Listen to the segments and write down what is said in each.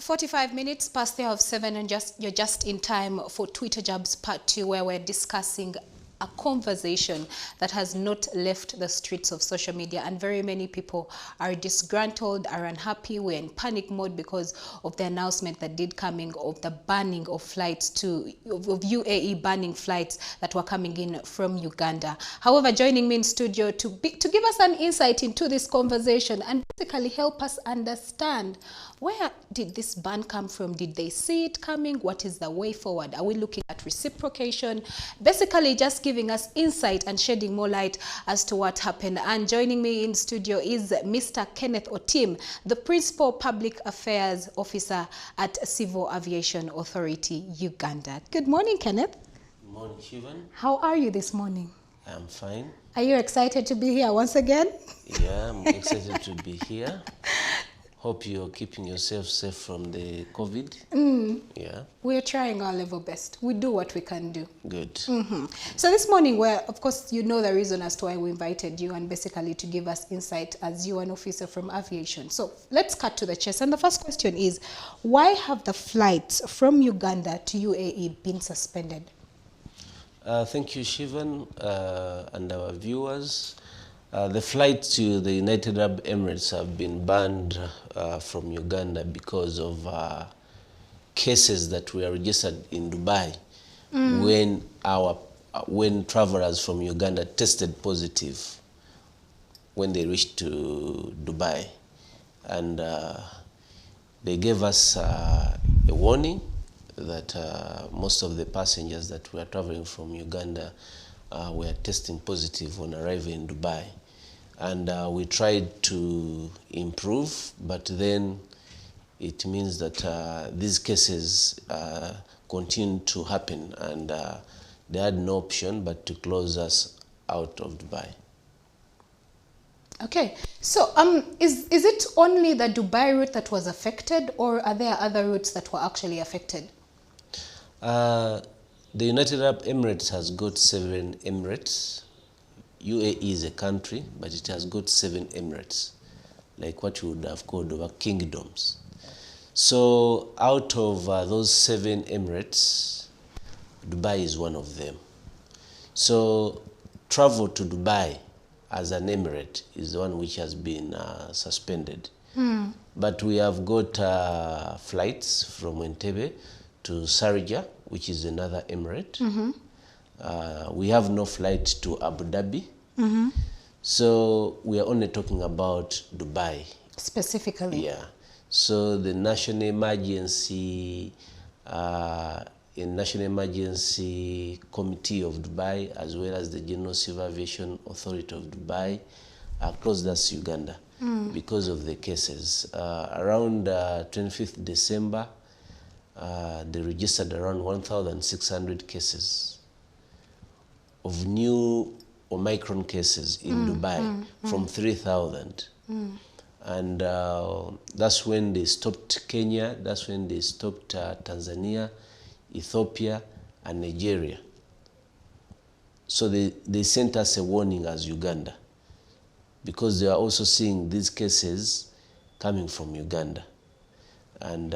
45 minutes past the hour of 7, and you're just in time for Twitter Jabs Part 2, where we're discussing a conversation that has not left the streets of social media, and very many people are disgruntled, are unhappy. We're in panic mode because of the announcement that did coming of the banning of flights of UAE banning flights that were coming in from Uganda. However, joining me in studio to give us an insight into this conversation and basically help us understand, where did this ban come from? Did they see it coming? What is the way forward? Are we looking at reciprocation? Basically, just giving us insight and shedding more light as to what happened. And joining me in studio is Mr. Kenneth Otim, the Principal Public Affairs Officer at Civil Aviation Authority, Uganda. Good morning, Kenneth. Good morning, Shivan. How are you this morning? I'm fine. Are you excited to be here once again? Yeah, I'm excited to be here. Hope you're keeping yourself safe from the COVID. Yeah. We're trying our level best. We do what we can do. Good. So this morning, where of course you know the reason as to why we invited you, and basically to give us insight as you an officer from aviation. So let's cut to the chase. And the first question is, why have the flights from Uganda to UAE been suspended? Thank you, Shivan, and our viewers. The flights to the United Arab Emirates have been banned from Uganda because of cases that were registered in Dubai when travelers from Uganda tested positive when they reached to Dubai, and they gave us a warning that most of the passengers that were traveling from Uganda were testing positive on arriving in Dubai. And we tried to improve, but then it means that these cases continue to happen, and they had no option but to close us out of Dubai. Okay, so is it only the Dubai route that was affected, or are there other routes that were actually affected? The United Arab Emirates has got 7 Emirates. UAE is a country, but it has got 7 Emirates, like what you would have called our kingdoms. So out of those 7 Emirates, Dubai is one of them. So travel to Dubai as an emirate is the one which has been suspended. But we have got flights from Entebbe to Sharjah, which is another emirate. We have no flight to Abu Dhabi. So we are only talking about Dubai. Specifically? Yeah. So the National Emergency Committee of Dubai, as well as the General Civil Aviation Authority of Dubai, closed us Uganda because of the cases. Around 25th December, they registered around 1,600 cases of new Omicron cases in Dubai from 3,000. And that's when they stopped Kenya, that's when they stopped Tanzania, Ethiopia, and Nigeria. So they sent us a warning as Uganda, because they are also seeing these cases coming from Uganda. And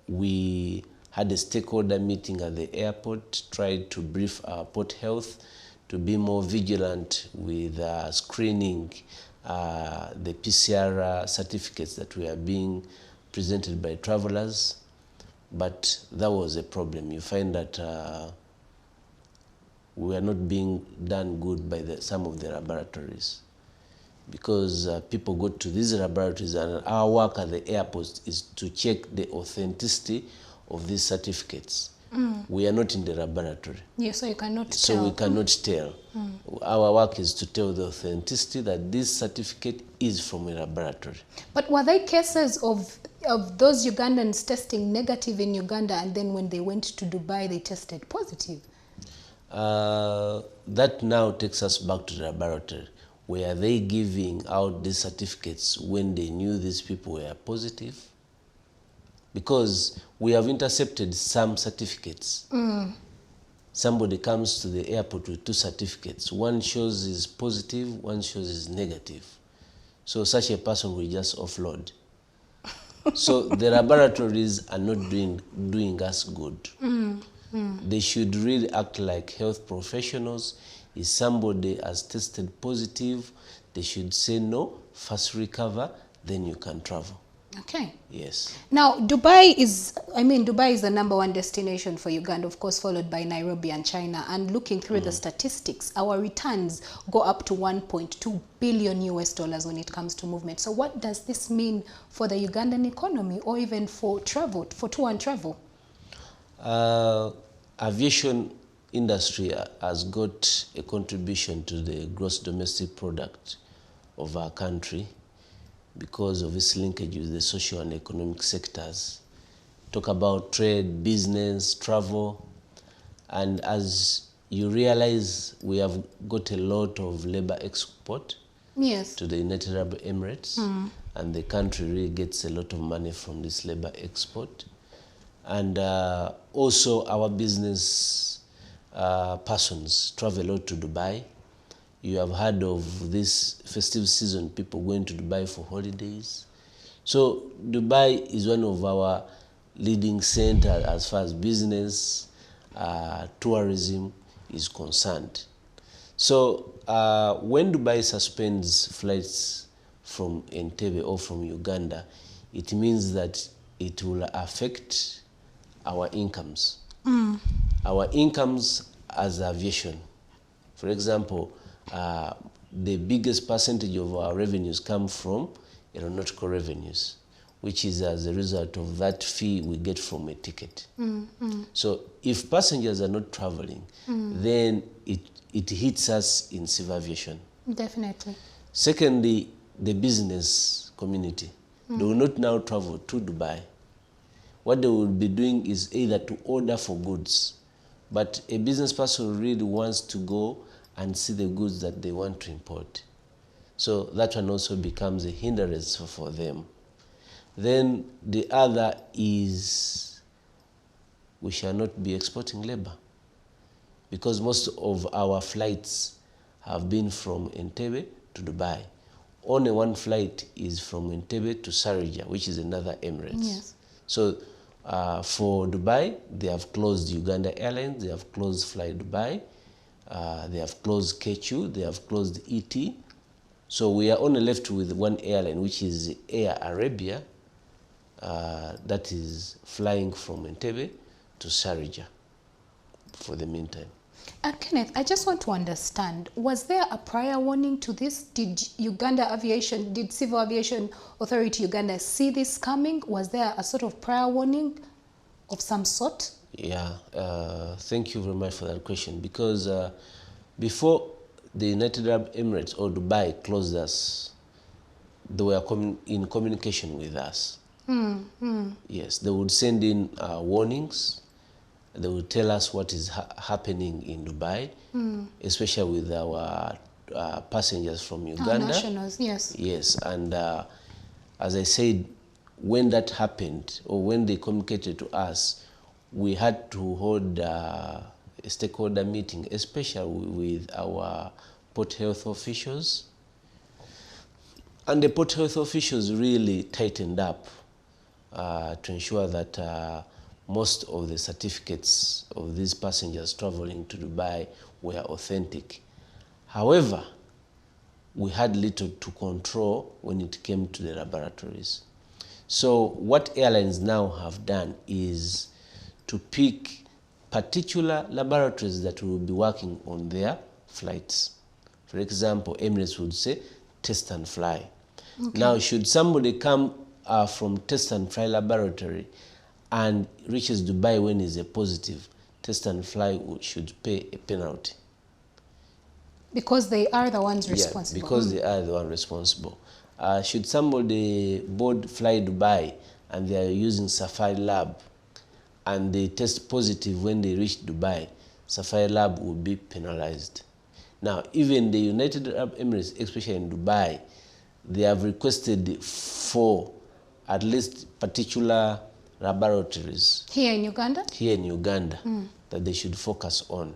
we had a stakeholder meeting at the airport, tried to brief our port health to be more vigilant with screening the PCR certificates that were being presented by travelers. But that was a problem. You find that we are not being done good by some of the laboratories, because people go to these laboratories, and our work at the airport is to check the authenticity of these certificates. We are not in the laboratory. Yeah, so you cannot tell. So we cannot tell. Our work is to tell the authenticity that this certificate is from a laboratory. But were there cases of those Ugandans testing negative in Uganda, and then when they went to Dubai, they tested positive? That now takes us back to the laboratory. Were they giving out these certificates when they knew these people were positive? Because we have intercepted some certificates. Somebody comes to the airport with 2 certificates. One shows is positive, one shows is negative. So such a person will just offload. So the laboratories are not doing us good. They should really act like health professionals. If somebody has tested positive, they should say no, first recover, then you can travel. Okay. Yes. Now, Dubai is the #1 destination for Uganda, of course, followed by Nairobi and China. And looking through the statistics, our returns go up to $1.2 billion when it comes to movement. So what does this mean for the Ugandan economy, or even for travel, for tour and travel? Aviation industry has got a contribution to the gross domestic product of our country because of its linkage with the social and economic sectors. Talk about trade, business, travel, and as you realize, we have got a lot of labor export to the United Arab Emirates, and the country really gets a lot of money from this labor export. And also our business persons travel a lot to Dubai. You have heard of this festive season, people going to Dubai for holidays. So Dubai is one of our leading centers as far as business, tourism is concerned. So when Dubai suspends flights from Entebbe or from Uganda, it means that it will affect our incomes. Our incomes as aviation. For example, the biggest percentage of our revenues come from aeronautical revenues, which is as a result of that fee we get from a ticket. So if passengers are not traveling, then it hits us in civil aviation. Definitely. Secondly, the business community. They will not now travel to Dubai. What they will be doing is either to order for goods, but a business person really wants to go and see the goods that they want to import. So that one also becomes a hindrance for them. Then the other is we shall not be exporting labor, because most of our flights have been from Entebbe to Dubai. Only one flight is from Entebbe to Sharjah, which is another Emirates. Yes. So for Dubai, they have closed Uganda Airlines, they have closed Fly Dubai, they have closed KQ, they have closed ET. So we are only left with one airline, which is Air Arabia, that is flying from Entebbe to Sharjah for the meantime. Kenneth, I just want to understand, was there a prior warning to this? Did Civil Aviation Authority Uganda see this coming? Was there a sort of prior warning of some sort? Yeah, thank you very much for that question, because before the United Arab Emirates or Dubai closed us, they were in communication with us. Yes, they would send in warnings. They would tell us what is happening in Dubai, especially with our passengers from Uganda. Our nationals, yes. Yes, and as I said, when that happened, or when they communicated to us, we had to hold a stakeholder meeting, especially with our port health officials. And the port health officials really tightened up to ensure that most of the certificates of these passengers traveling to Dubai were authentic. However, we had little to control when it came to the laboratories. So what airlines now have done is to pick particular laboratories that will be working on their flights. For example, Emirates would say test and fly. Okay. Now, should somebody come from test and fly laboratory and reaches Dubai when is a positive, test and fly should pay a penalty. Because they are the ones responsible. Yeah, because they are the ones responsible. Should somebody board Fly Dubai and they are using Safari Lab and they test positive when they reach Dubai, Safari Lab will be penalized. Now, even the United Arab Emirates, especially in Dubai, they have requested for at least particular laboratories. Here in Uganda? Here in Uganda, that they should focus on.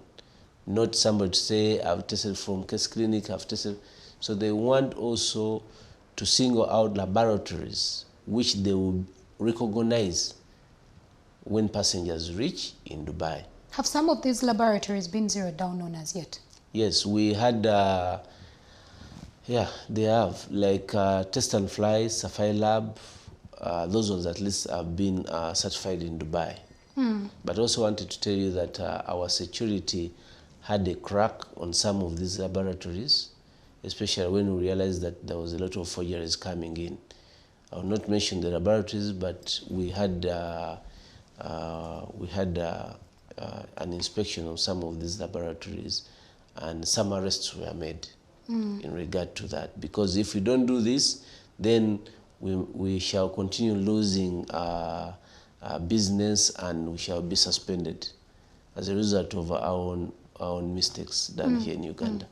Not somebody to say, I've tested from Case Clinic, I've tested. So they want also to single out laboratories which they will recognize when passengers reach in Dubai. Have some of these laboratories been zeroed down on as yet? Yes, we had, yeah, they have, like Test and Fly, Sapphire Lab, those ones at least have been certified in Dubai. But also wanted to tell you that our security had a crack on some of these laboratories, especially when we realized that there was a lot of forgeries coming in. I will not mention the laboratories, but we had an inspection of some of these laboratories, and some arrests were made in regard to that. Because if we don't do this, then we shall continue losing business, and we shall be suspended as a result of our own mistakes done here in Uganda.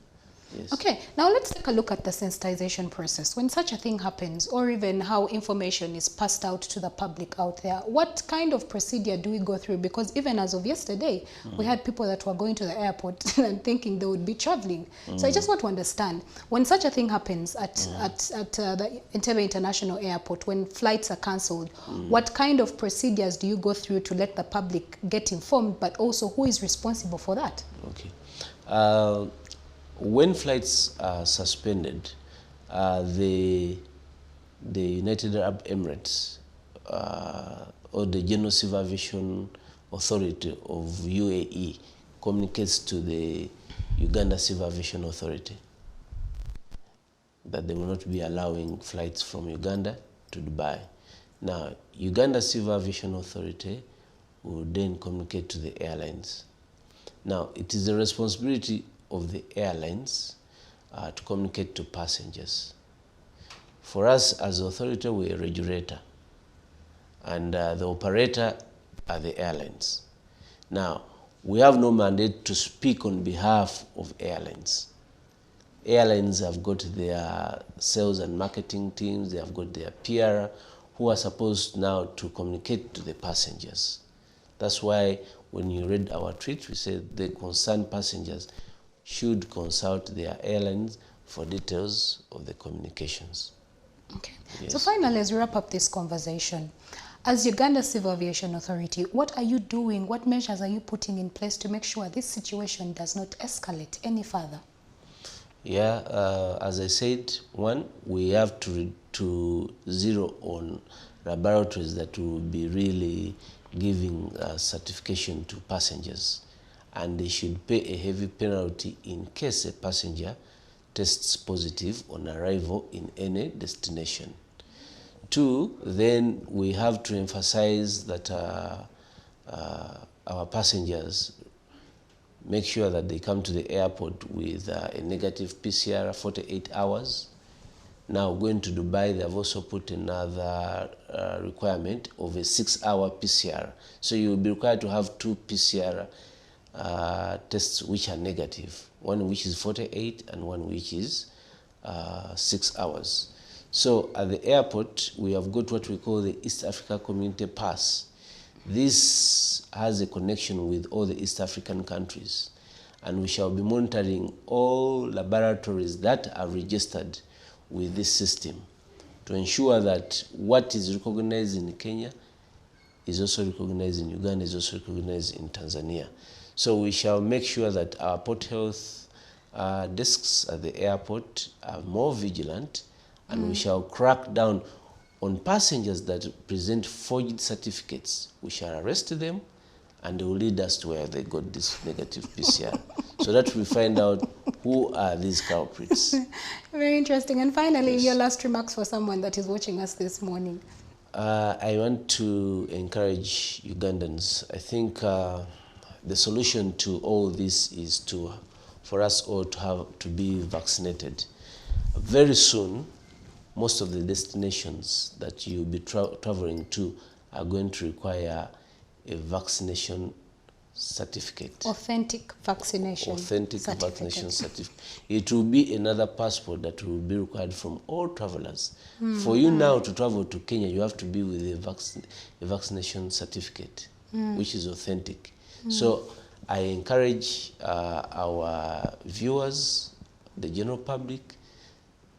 Yes. Okay, now let's take a look at the sensitization process. When such a thing happens, or even how information is passed out to the public out there, what kind of procedure do we go through? Because even as of yesterday, we had people that were going to the airport and thinking they would be traveling. So I just want to understand, when such a thing happens at the Entebbe International Airport, when flights are cancelled, what kind of procedures do you go through to let the public get informed, but also who is responsible for that? Okay. When flights are suspended, the United Arab Emirates or the General Civil Aviation Authority of UAE communicates to the Uganda Civil Aviation Authority that they will not be allowing flights from Uganda to Dubai. Now, Uganda Civil Aviation Authority will then communicate to the airlines. Now, it is the responsibility of the airlines to communicate to passengers. For us as authority, we're a regulator, and the operator are the airlines. Now, we have no mandate to speak on behalf of airlines. Airlines have got their sales and marketing teams, they have got their PR, who are supposed now to communicate to the passengers. That's why when you read our tweet, we said the concerned passengers should consult their airlines for details of the communications. Okay. Yes. So finally, as we wrap up this conversation, as Uganda Civil Aviation Authority, what are you doing? What measures are you putting in place to make sure this situation does not escalate any further? Yeah, as I said, one, we have to zero on laboratories that will be really giving certification to passengers, and they should pay a heavy penalty in case a passenger tests positive on arrival in any destination. Two, then we have to emphasize that our passengers make sure that they come to the airport with a negative PCR 48 hours. Now, going to Dubai, they have also put another requirement of a 6-hour PCR. So you will be required to have 2 PCR tests which are negative, one which is 48 and one which is 6 hours. So at the airport, we have got what we call the East Africa Community Pass. This has a connection with all the East African countries, and we shall be monitoring all laboratories that are registered with this system to ensure that what is recognized in Kenya is also recognized in Uganda, is also recognized in Tanzania. So we shall make sure that our port health desks at the airport are more vigilant, and we shall crack down on passengers that present forged certificates. We shall arrest them, and they will lead us to where they got this negative PCR, so that we find out who are these culprits. Very interesting. And finally, Yes. your last remarks for someone that is watching us this morning. I want to encourage Ugandans. I think the solution to all this is for us all to be vaccinated. Very soon, most of the destinations that you'll be traveling to are going to require a vaccination certificate. Authentic vaccination Vaccination certificate. It will be another passport that will be required from all travelers. For you now to travel to Kenya, you have to be with a vaccination certificate, which is authentic. So I encourage our viewers, the general public,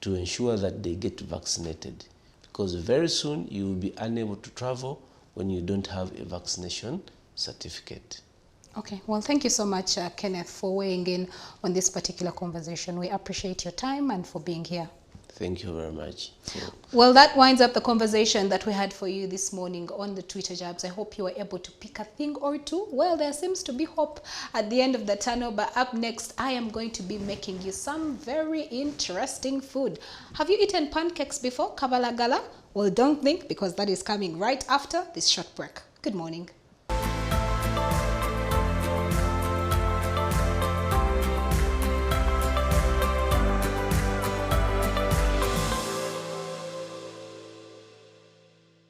to ensure that they get vaccinated, because very soon you will be unable to travel when you don't have a vaccination certificate. Okay, well, thank you so much, Kenneth, for weighing in on this particular conversation. We appreciate your time and for being here. Thank you very much. Well, that winds up the conversation that we had for you this morning on the Twitter Jabs. I hope you were able to pick a thing or two. Well, there seems to be hope at the end of the tunnel, but up next, I am going to be making you some very interesting food. Have you eaten pancakes before, Kabalagala? Well, don't think, because that is coming right after this short break. Good morning.